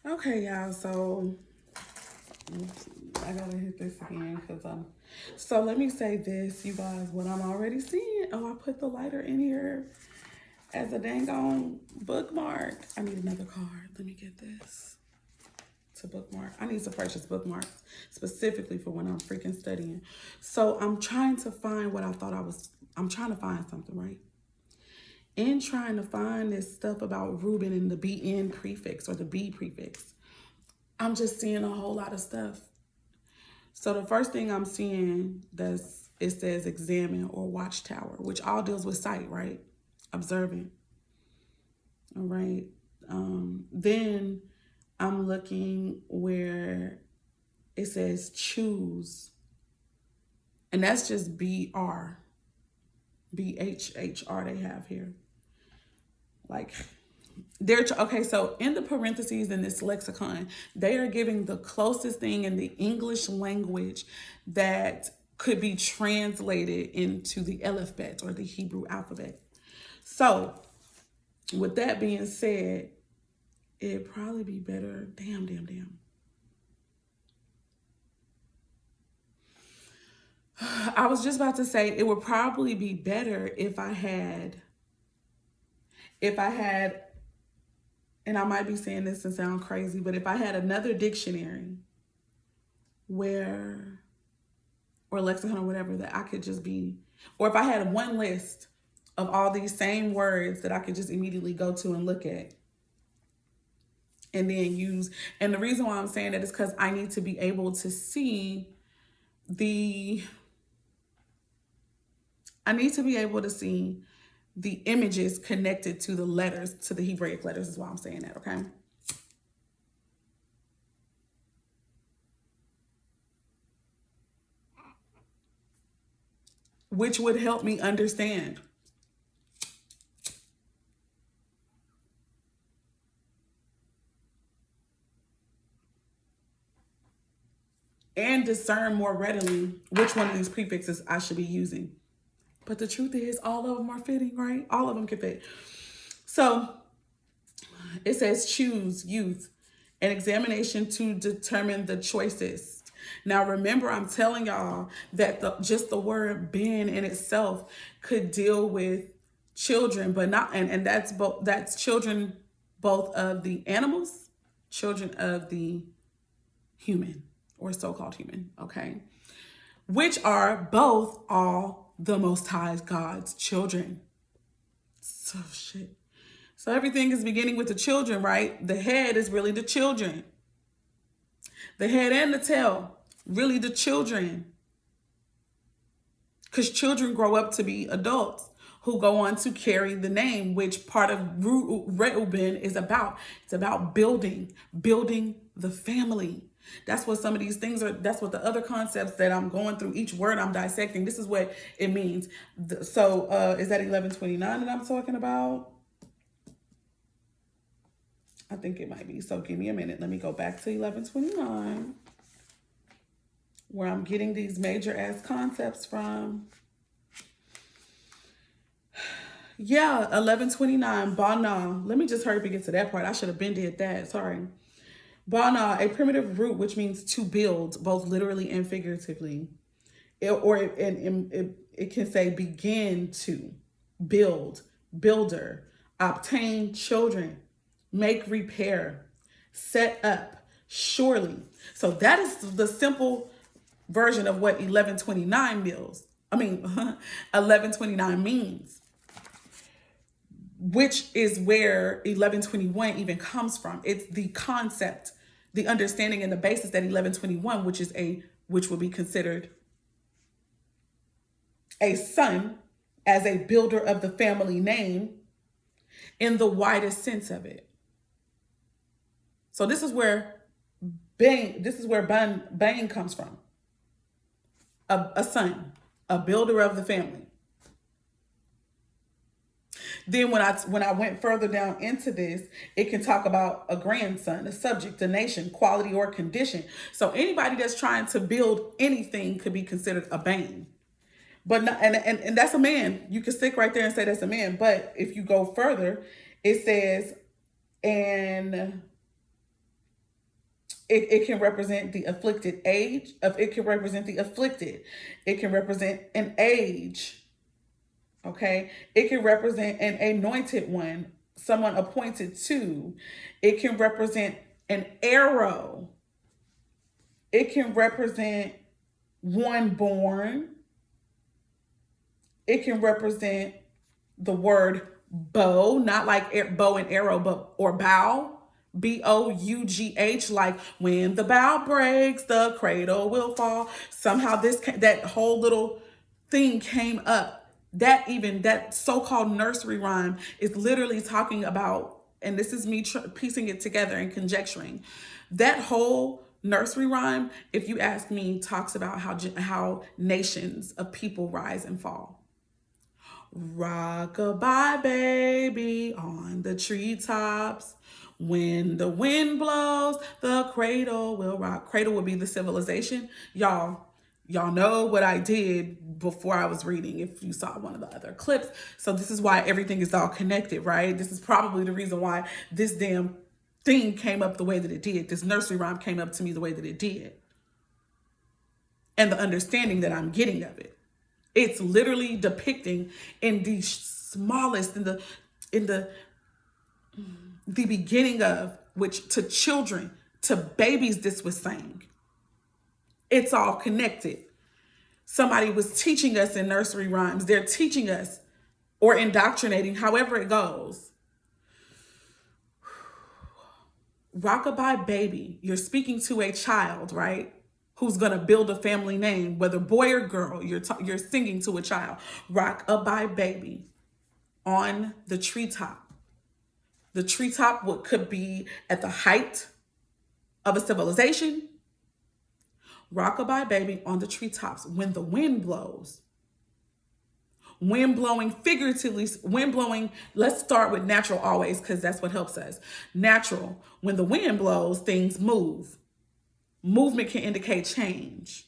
Okay, y'all. So I gotta hit this again because I'm. So let me say this, you guys. What I'm already seeing. Oh, I put the lighter in here as a dang on bookmark. I need another card. Let me get this to bookmark. I need to purchase bookmarks specifically for when I'm freaking studying. So I'm trying to find what I thought I was. I'm trying to find something, right? In trying to find this stuff about Reuben and the BN prefix or the B prefix, I'm just seeing a whole lot of stuff. So the first thing I'm seeing that's it says examine or watchtower, which all deals with sight, right? Observing. All right. Then I'm looking where it says choose, and that's just BHHR they have here. Like they're okay. So in the parentheses in this lexicon, they are giving the closest thing in the English language that could be translated into the alphabet or the Hebrew alphabet. So with that being said, it'd probably be better. Damn. I was just about to say it would probably be better if I had, and I might be saying this and sound crazy, but if I had another dictionary where, or lexicon or whatever, that I could just be, or if I had one list of all these same words that I could just immediately go to and look at and then use. And the reason why I'm saying that is because I need to be able to see the, I need to be able to see the images connected to the letters, to the Hebraic letters, is why I'm saying that, okay? Which would help me understand. And discern more readily which one of these prefixes I should be using. But the truth is, all of them are fitting, right? All of them can fit. So it says choose youth, an examination to determine the choices. Now, remember, I'm telling y'all that just the word "ben" in itself could deal with children, but not, and that's children both of the animals, children of the human or so-called human, okay, which are both all the Most High God's children. So shit. So everything is beginning with the children, right? The head is really the children. The head and the tail, really the children. Because children grow up to be adults who go on to carry the name, which part of Reuben is about. It's about building the family. That's what some of these things are. That's what the other concepts that I'm going through, each word I'm dissecting, this is what it means. So is that 1129 that I'm talking about? I think it might be. So give me a minute. Let me go back to 1129, where I'm getting these major ass concepts from. Yeah, 1129, Bana. Let me just hurry up and get to that part. I should have been did that. Sorry. Bana, a primitive root which means to build, both literally and figuratively. It can say begin to, build, builder, obtain children, make repair, set up, surely. So that is the simple version of what 1129 means, which is where 1121 even comes from. It's the concept, the understanding and the basis that 1121, which would be considered a son as a builder of the family name in the widest sense of it. So this is where Bang comes from. A son, a builder of the family. Then when I went further down into this, it can talk about a grandson, a subject, a nation, quality or condition. So anybody that's trying to build anything could be considered a bang. But not, and that's a man. You can stick right there and say that's a man. But if you go further, it says, and It can represent the afflicted age. It can represent the afflicted. It can represent an age. Okay. It can represent an anointed one, someone appointed to. It can represent an arrow. It can represent one born. It can represent the word bow, not like bow and arrow, but or bow. Bough, like when the bow breaks, the cradle will fall. Somehow that whole little thing came up. That so-called nursery rhyme is literally talking about, and this is me piecing it together and conjecturing. That whole nursery rhyme, if you ask me, talks about how nations of people rise and fall. Rock-a-bye, baby, on the treetops. When the wind blows, the cradle will rock. Cradle will be the civilization. Y'all know what I did before I was reading, if you saw one of the other clips. So this is why everything is all connected, right? This is probably the reason why this damn thing came up the way that it did. This nursery rhyme came up to me the way that it did. And the understanding that I'm getting of it. It's literally depicting in the smallest, in the beginning of, which to children, to babies, this was saying. It's all connected. Somebody was teaching us in nursery rhymes. They're teaching us or indoctrinating, however it goes. Rock-a-bye baby. You're speaking to a child, right? Who's going to build a family name, whether boy or girl. You're singing to a child. Rock-a-bye baby on the treetop. The treetop could be at the height of a civilization. Rock-a-bye baby on the treetops when the wind blows. Wind blowing figuratively, wind blowing, let's start with natural always, because that's what helps us. Natural, when the wind blows, things move. Movement can indicate change.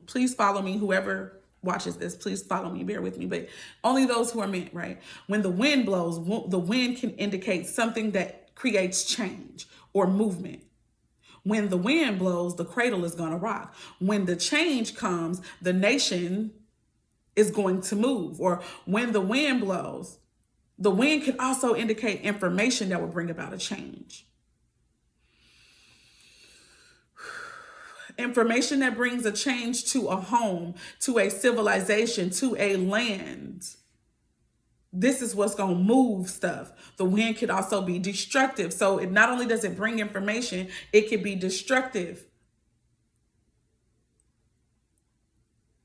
Please follow me, whoever watches this, please follow me, bear with me, but only those who are meant, right? When the wind blows, the wind can indicate something that creates change or movement. When the wind blows, the cradle is going to rock. When the change comes, the nation is going to move. Or when the wind blows, the wind can also indicate information that will bring about a change. Information that brings a change to a home, to a civilization, to a land. This is what's going to move stuff. The wind could also be destructive. So it not only does it bring information, it can be destructive,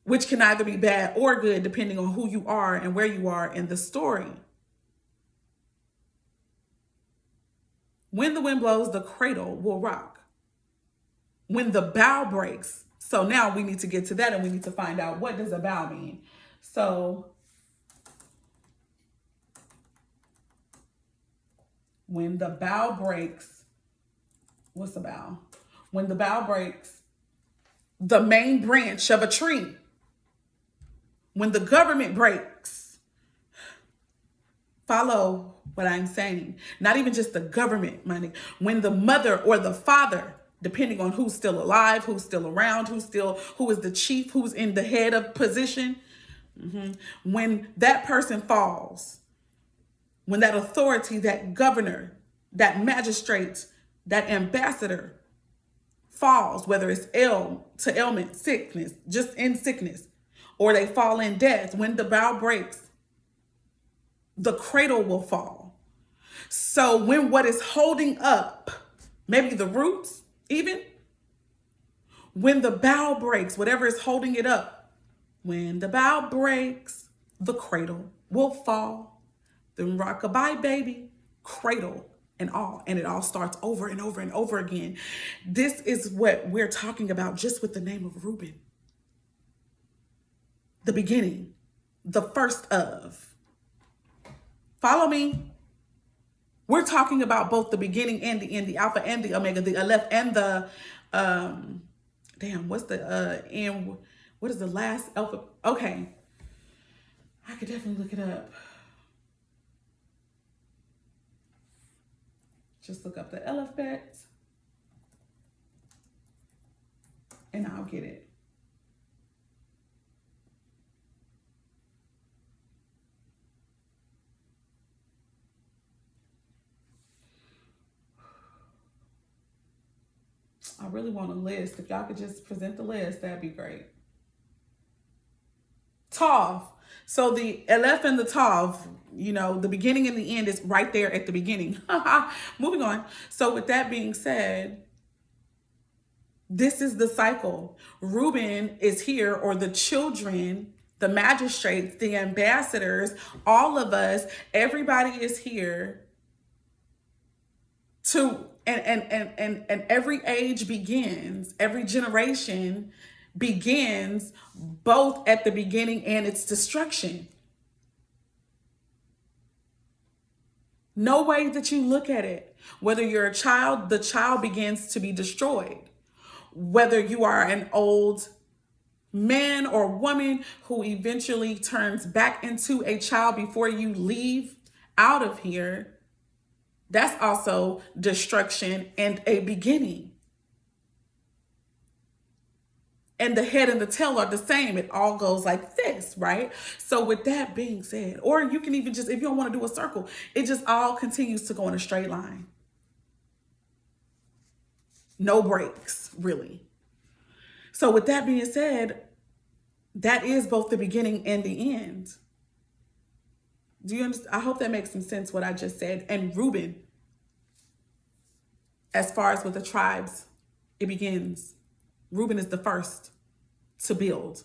which can either be bad or good, depending on who you are and where you are in the story. When the wind blows, the cradle will rock. When the bow breaks. So now we need to get to that and we need to find out, what does a bow mean? So when the bow breaks, what's a bow? When the bow breaks, the main branch of a tree. When the government breaks, follow what I'm saying. Not even just the government money. When the mother or the father, depending on who's still alive, who's still around, who is the chief, who's in the head of position. When that person falls, when that authority, that governor, that magistrate, that ambassador falls, whether it's ailment, sickness, just in sickness, or they fall in death, when the bow breaks, the cradle will fall. So when what is holding up, maybe the roots even, when the bow breaks, whatever is holding it up, when the bow breaks, the cradle will fall. Then rock-a-bye baby, cradle and all. And it all starts over and over and over again. This is what we're talking about just with the name of Reuben. The beginning, the first of. Follow me. We're talking about both the beginning and the end, the Alpha and the Omega, the Aleph and the, what's the end? What is the last alpha? Okay. I could definitely look it up. Just look up the elephant and I'll get it. I really want a list. If y'all could just present the list, that'd be great. Tav. So the Aleph and the Tav, you know, the beginning and the end is right there at the beginning. Moving on. So with that being said, this is the cycle. Reuben is here, or the children, the magistrates, the ambassadors, all of us, everybody is here to, and every age begins, every generation begins both at the beginning and its destruction. No way that you look at it, whether you're a child, the child begins to be destroyed. Whether you are an old man or woman who eventually turns back into a child before you leave out of here, that's also destruction and a beginning. And the head and the tail are the same. It all goes like this, right? So with that being said, or you can even just, if you don't want to do a circle, it just all continues to go in a straight line. No breaks, really. So with that being said, that is both the beginning and the end. Do you understand? I hope that makes some sense what I just said. And Reuben, as far as with the tribes, it begins. Reuben is the first to build.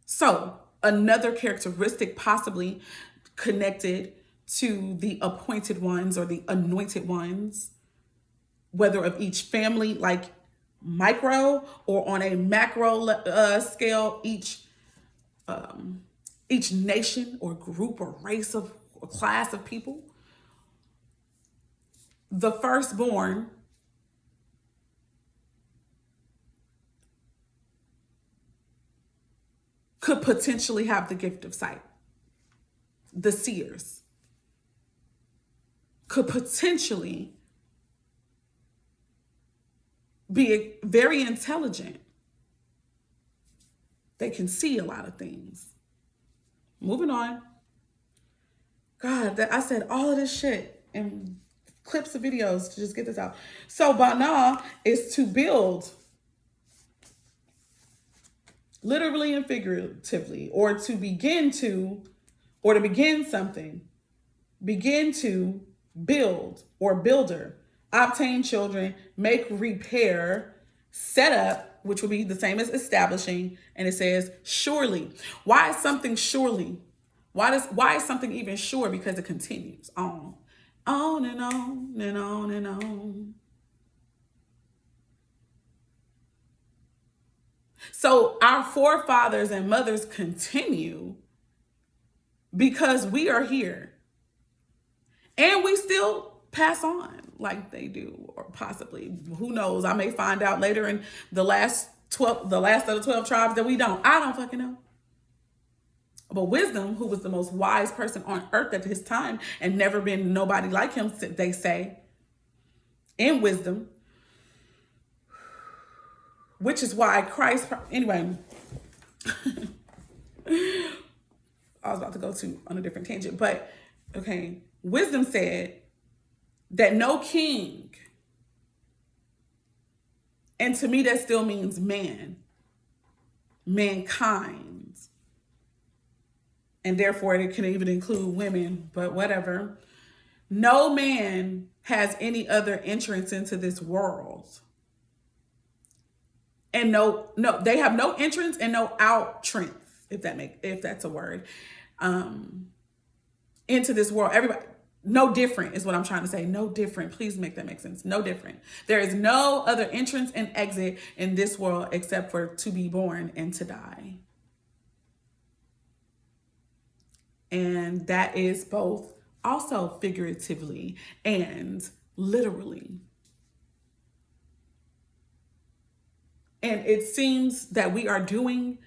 So another characteristic possibly connected to the appointed ones or the anointed ones, whether of each family, like micro or on a macro scale, each nation or group or race of or class of people, the firstborn could potentially have the gift of sight. The seers could potentially be very intelligent. They can see a lot of things. Moving on. God, I said all of this shit in clips of videos to just get this out. So Bana is to build, literally and figuratively, or to begin something, begin to build or builder, obtain children, make, repair, set up, which would be the same as establishing. And it says surely. Why is something surely? Why is something even sure? Because it continues on and on and on and on. So our forefathers and mothers continue because we are here. And we still pass on like they do, or possibly, who knows? I may find out later in the last of the 12 tribes that we don't. I don't fucking know. But Wisdom, who was the most wise person on earth at his time and never been nobody like him, they say, in wisdom, which is why Christ, anyway, I was about to go on a different tangent, but okay, Wisdom said that no king, and to me that still means mankind, and therefore it can even include women, but whatever. No man has any other entrance into this world. And no, they have no entrance and no outrance, if that's a word, into this world. Everybody, no different is what I'm trying to say. No different. Please make that make sense. No different. There is no other entrance and exit in this world except for to be born and to die. And that is both also figuratively and literally. And it seems that we are doing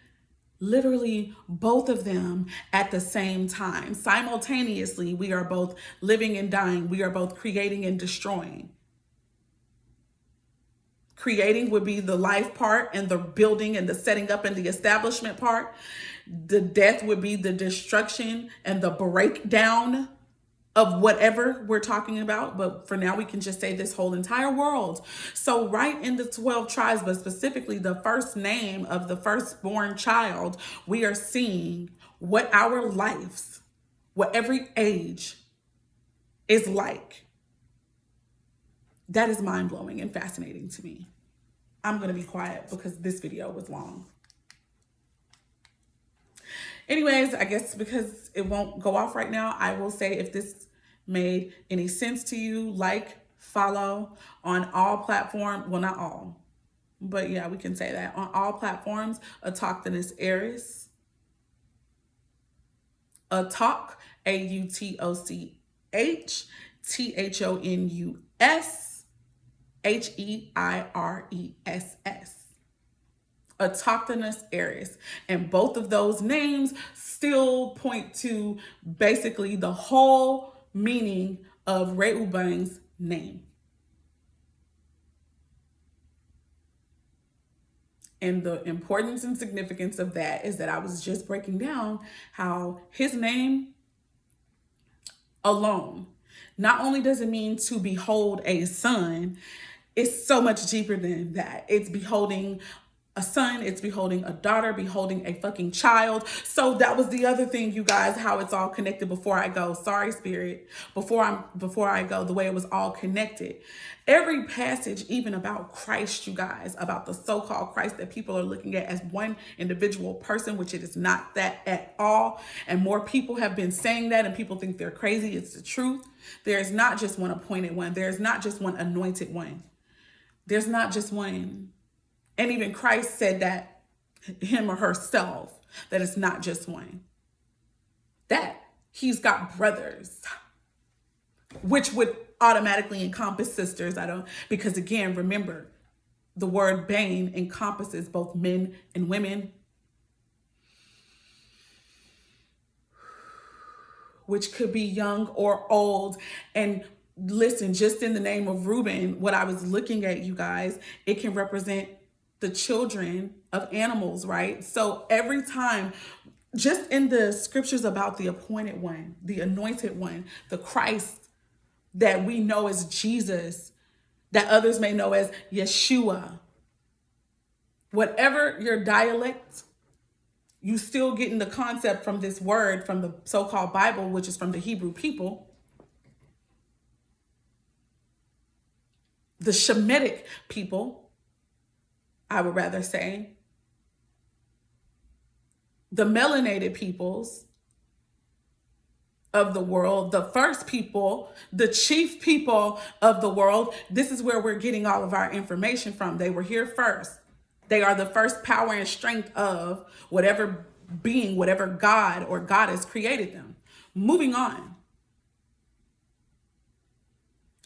Literally both of them at the same time. Simultaneously, we are both living and dying. We are both creating and destroying. Creating would be the life part and the building and the setting up and the establishment part. The death would be the destruction and the breakdown of whatever we're talking about. But for now, we can just say this whole entire world. So right in the 12 tribes, but specifically the first name of the firstborn child, we are seeing what our lives, what every age is like. That is mind-blowing and fascinating to me. I'm going to be quiet because this video was long. Anyways, I guess because it won't go off right now, I will say if this made any sense to you, like, follow on all platforms. Well, not all, but yeah, we can say that. On all platforms, Autochthonous Heiress. Autoch, AUTOCH, THONUS, HEIRESS. Autochthonous Heiress. And both of those names still point to basically the whole meaning of Reuben's name. And the importance and significance of that is that I was just breaking down how his name alone, not only does it mean to behold a son, it's so much deeper than that. It's beholding a son, it's beholding a daughter, beholding a fucking child. So that was the other thing, you guys, how it's all connected before I go. Sorry, Spirit. Before I go, the way it was all connected. Every passage, even about Christ, you guys, about the so-called Christ that people are looking at as one individual person, which it is not that at all. And more people have been saying that and people think they're crazy. It's the truth. There's not just one appointed one. There's not just one anointed one. There's not just one. And even Christ said that, him or herself, that it's not just one. That he's got brothers, which would automatically encompass sisters. Because again, remember, the word bane encompasses both men and women, which could be young or old. And listen, just in the name of Reuben, what I was looking at, you guys, it can represent the children of animals, right? So every time, just in the scriptures about the appointed one, the anointed one, the Christ that we know as Jesus, that others may know as Yeshua, whatever your dialect, you still getting the concept from this word, from the so-called Bible, which is from the Hebrew people. The Shemitic people, I would rather say, the melanated peoples of the world, the first people, the chief people of the world. This is where we're getting all of our information from. They were here first. They are the first power and strength of whatever being, whatever God or goddess created them. Moving on.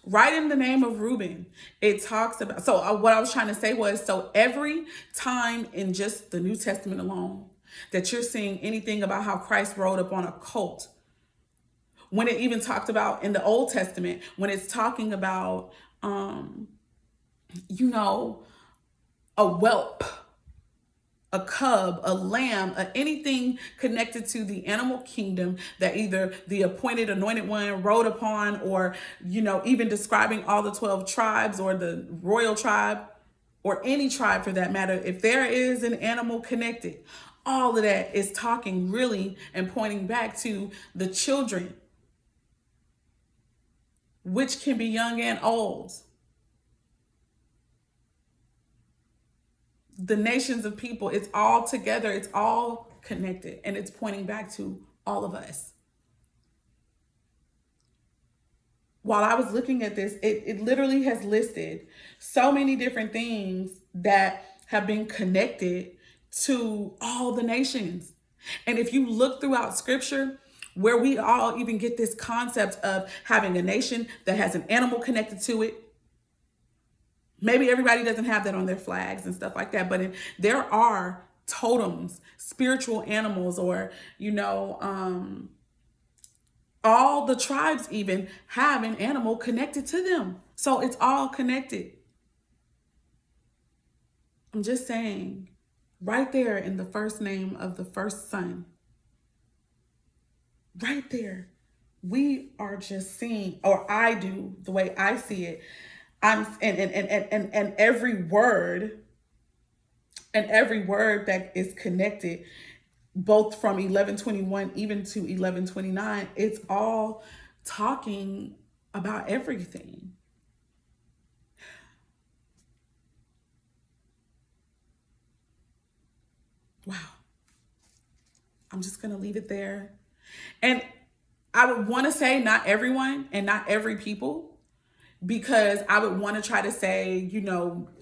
Right in the name of Reuben, it talks about, so what I was trying to say was, so every time in just the New Testament alone that you're seeing anything about how Christ rode up on a colt, when it even talked about in the Old Testament, when it's talking about, a whelp, a cub, a lamb, anything connected to the animal kingdom that either the appointed anointed one rode upon, or, even describing all the 12 tribes or the royal tribe or any tribe for that matter, if there is an animal connected, all of that is talking really and pointing back to the children, which can be young and old. The nations of people, it's all together, it's all connected, and it's pointing back to all of us. While I was looking at this, it literally has listed so many different things that have been connected to all the nations. And if you look throughout scripture, where we all even get this concept of having a nation that has an animal connected to it, maybe everybody doesn't have that on their flags and stuff like that, but there are totems, spiritual animals, or, all the tribes even have an animal connected to them. So it's all connected. I'm just saying, right there in the first name of the first son, right there, we are just seeing, or I do, the way I see it. And every word that is connected, both from 11:21 even to 11:29, it's all talking about everything. Wow. I'm just going to leave it there. And I would want to say not everyone and not every people, because I would want to try to say,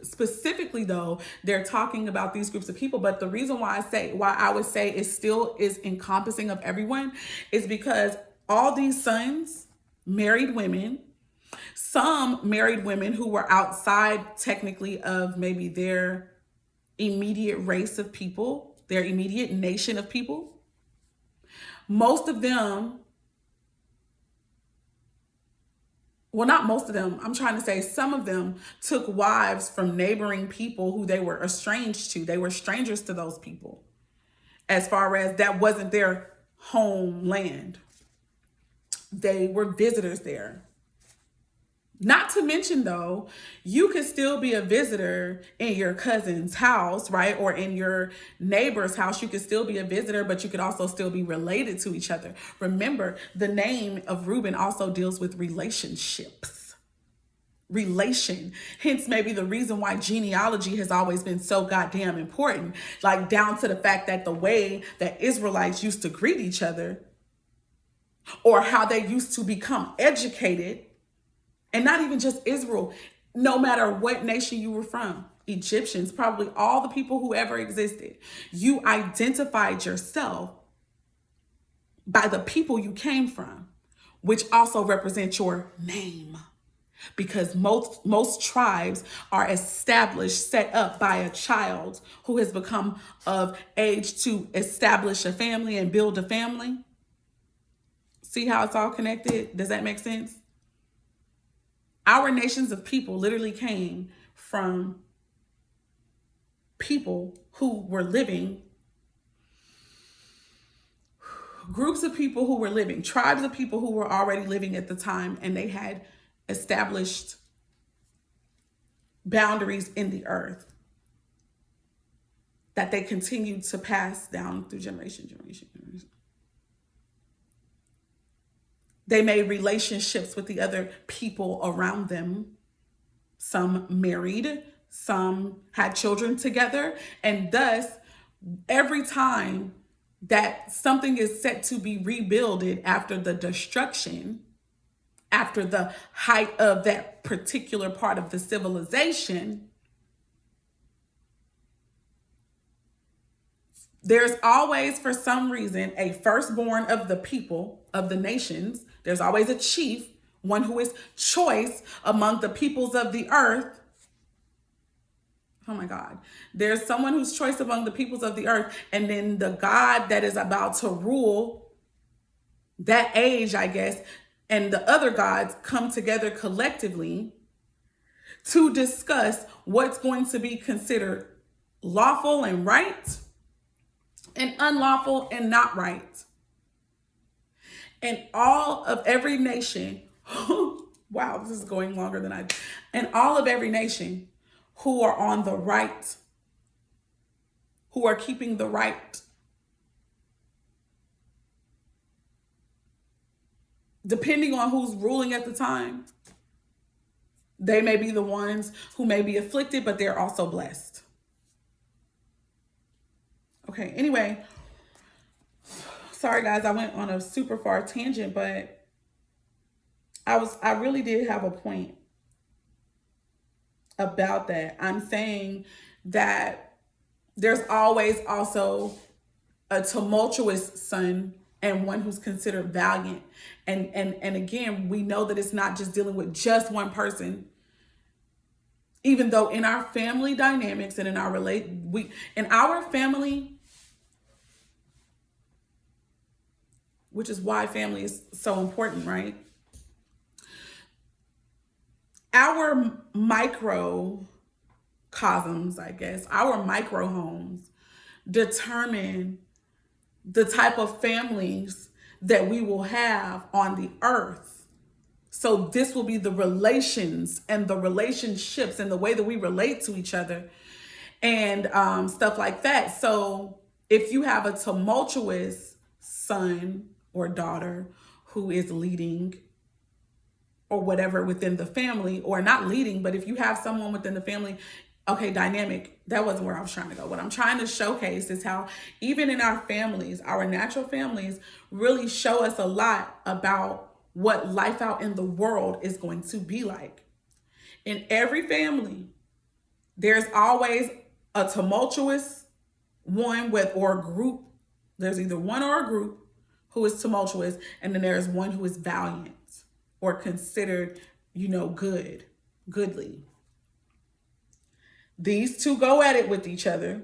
specifically though, they're talking about these groups of people. But the reason why I would say it still is encompassing of everyone is because all these sons married women, some married women who were outside technically of maybe their immediate race of people, their immediate nation of people. Most of them, well, not most of them, I'm trying to say some of them took wives from neighboring people who they were estranged to. They were strangers to those people, as far as that wasn't their homeland. They were visitors there. Not to mention, though, you could still be a visitor in your cousin's house, right? Or in your neighbor's house. You could still be a visitor, but you could also still be related to each other. Remember, the name of Reuben also deals with relationships. Relation. Hence, maybe the reason why genealogy has always been so goddamn important. Like, down to the fact that the way that Israelites used to greet each other, or how they used to become educated. And not even just Israel, no matter what nation you were from, Egyptians, probably all the people who ever existed, you identified yourself by the people you came from, which also represents your name. Because most tribes are established, set up by a child who has become of age to establish a family and build a family. See how it's all connected? Does that make sense? Our nations of people literally came from people who were living, groups of people who were living, tribes of people who were already living at the time, and they had established boundaries in the earth that they continued to pass down through generation. They made relationships with the other people around them. Some married, some had children together. And thus, every time that something is set to be rebuilded after the destruction, after the height of that particular part of the civilization, there's always, for some reason, a firstborn of the people, of the nations. There's always a chief, one who is choice among the peoples of the earth. Oh my God. There's someone who's choice among the peoples of the earth. And then the God that is about to rule that age, I guess, and the other gods come together collectively to discuss what's going to be considered lawful and right, and unlawful and not right. And all of every nation, wow, this is going longer than and all of every nation who are on the right, who are keeping the right, depending on who's ruling at the time, they may be the ones who may be afflicted, but they're also blessed. Okay, anyway, sorry guys, I went on a super far tangent, but I really did have a point about that. I'm saying that there's always also a tumultuous son and one who's considered valiant. And again, we know that it's not just dealing with just one person. Even though in our family dynamics and in our family, which is why family is so important, right? Our microcosms, I guess, our micro homes determine the type of families that we will have on the earth. So this will be the relations and the relationships and the way that we relate to each other and stuff like that. So if you have a tumultuous son or daughter who is leading or whatever within the family, or not leading, but if you have someone within the family, okay, dynamic, that wasn't where I was trying to go. What I'm trying to showcase is how even in our families, our natural families really show us a lot about what life out in the world is going to be like. In every family, there's always a tumultuous one or a group. There's either one or a group who is tumultuous, and then there's one who is valiant or considered, goodly. These two go at it with each other.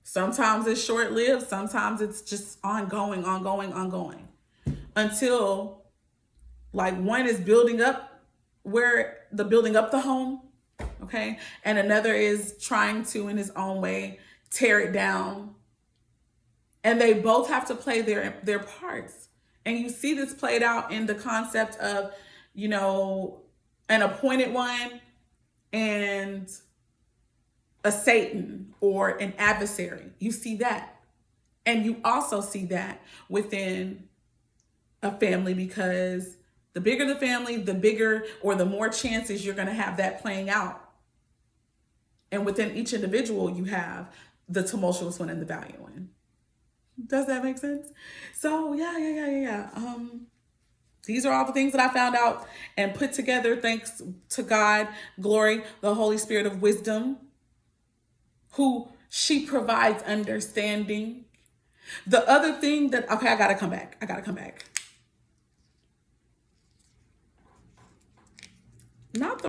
Sometimes it's short-lived, sometimes it's just ongoing, until like one is building up the home, okay? And another is trying to, in his own way, tear it down. And they both have to play their parts. And you see this played out in the concept of, an appointed one and a Satan or an adversary. You see that. And you also see that within a family, because the bigger the family, the bigger or the more chances you're going to have that playing out. And within each individual, you have the tumultuous one and the valiant one. Does that make sense? So yeah. These are all the things that I found out and put together, thanks to God, glory, the Holy Spirit of wisdom, who she provides understanding. The other thing that, okay, I gotta come back. Not the